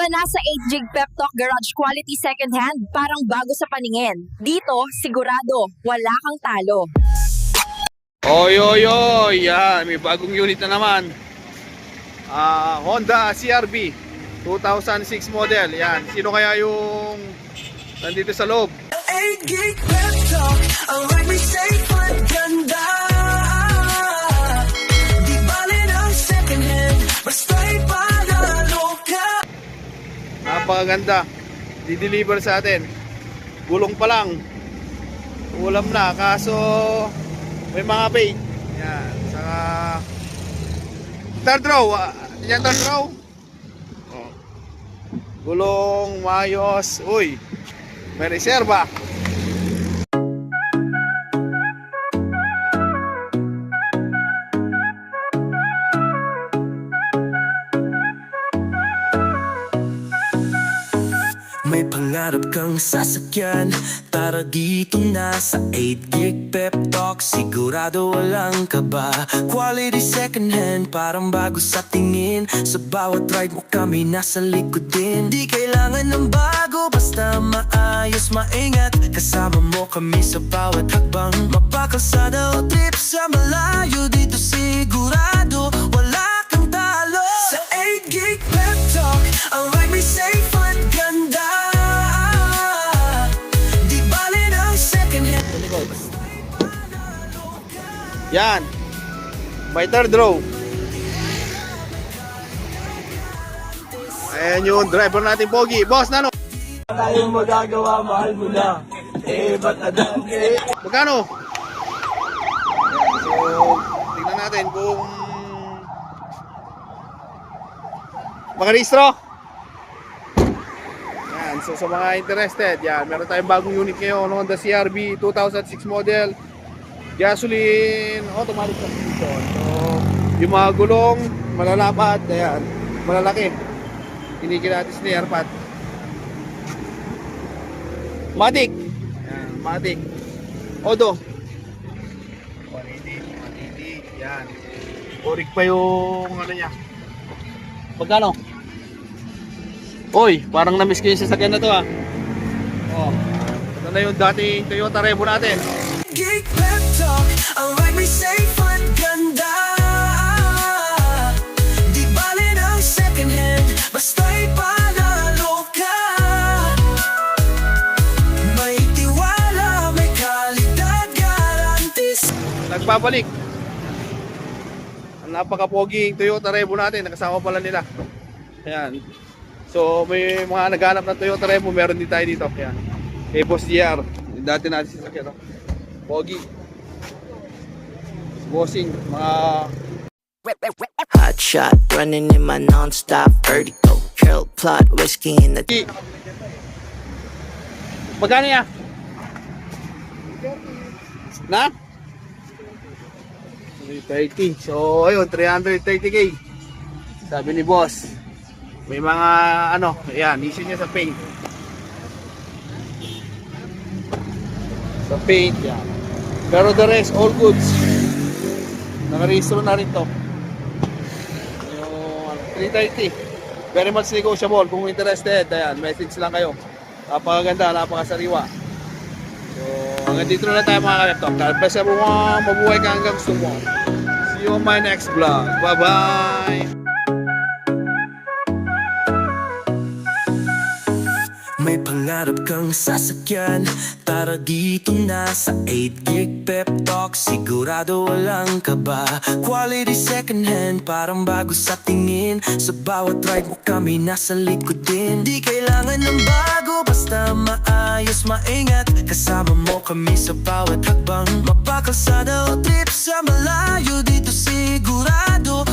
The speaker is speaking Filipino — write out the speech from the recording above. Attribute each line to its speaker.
Speaker 1: na sa 8 Jig Pep Talk Garage Quality Second Hand, parang bago sa paningin. Dito, sigurado, wala kang talo.
Speaker 2: Oy, oy, oy! Yan, may bagong unit na naman. Honda CR-V 2006 model. Yan, sino kaya yung nandito sa loob?
Speaker 3: 8 Gig Pep Talk, ang ride may safe at ganda. Di bali ng second hand, basta'y panalo ka.
Speaker 2: Napakaganda. Di-deliver sa atin. Gulong pa lang. Ulam na, kaso may mga paint. Yan, saka third row. Yan, third row. Oh. Gulong, mayos. Uy, may reserva.
Speaker 3: May pangarap kang sasakyan, tara dito na sa 8 Gig Pep Talk. Sigurado walang kaba, quality second hand, parang bago sa tingin. Sa bawat ride mo kami nasa likod din. Di kailangan ng bago, basta maayos, maingat. Kasama mo kami sa bawat hakbang, mapakalsada o trip sa malayo. Dito sigurado wala kang talo. Sa 8 Gig Pep Talk, ang ride may safe at ganda.
Speaker 2: Yan, by third row. Ayan yung driver natin, Pogi. Boss, nano?
Speaker 3: Tayong magagawa, mahal mo na. Ba't adam
Speaker 2: Magkano? So, tingnan natin kung makarehistro. Yan, so sa mga interested, yan, meron tayong bagong unit ngayon, Honda CR-V 2006 model. Gasoline, automatic transmission. So, yung mga gulong, malalapat, ayan, malalaki. Kinikilatis ni airpad. Matic. Ayan, Matic. Odo. 180, yan. Orig pa yung ano niya. Pagkano? Oy, parang na-miss ko yung sasakyan na to ah. Oh, ito na yung dating Toyota Revo natin.
Speaker 3: Gig Pep Talk, ang ride may safe at ganda. Di bali ng second hand, basta'y panalo ka. May tiwala, may kalidad, garantis.
Speaker 2: Nagpapalik. Ang napaka-poging Toyota Revo natin, nakasama pala nila. Ayan. So may mga naghanap ng Toyota Revo, meron din tayo dito. Ayan. Kay Boss GR, yung dati natin sasakyan. Pogi. Bossing, mga
Speaker 4: Hot shot, running in my non-stop vertigo. Curl plot, whiskey in the
Speaker 2: magkano yan? Na? 330. So ayun, 330k. Sabi ni boss. May mga ano, ayan, issue niya sa paint. Sa paint yan. Pero the rest, all goods. Nakarehistro na rin to. Yung 330. Very much negotiable. Kung interested, ayan, message lang kayo. Napakaganda, napakasariwa. So, hanggang dito na tayo mga ka-laptop. Basta mo mabuhay ka hanggang gusto mo. See you on my next vlog. Bye-bye!
Speaker 3: May pangarap kang sasakyan, tara dito na sa 8 Gig Pep Talk. Sigurado walang kaba, quality second hand, parang bago sa tingin. Sa bawat ride mo kami nasa likod din. Di kailangan ng bago, basta maayos, maingat. Kasama mo kami sa bawat hakbang, mapakalsada o trip sa malayo. Dito sigurado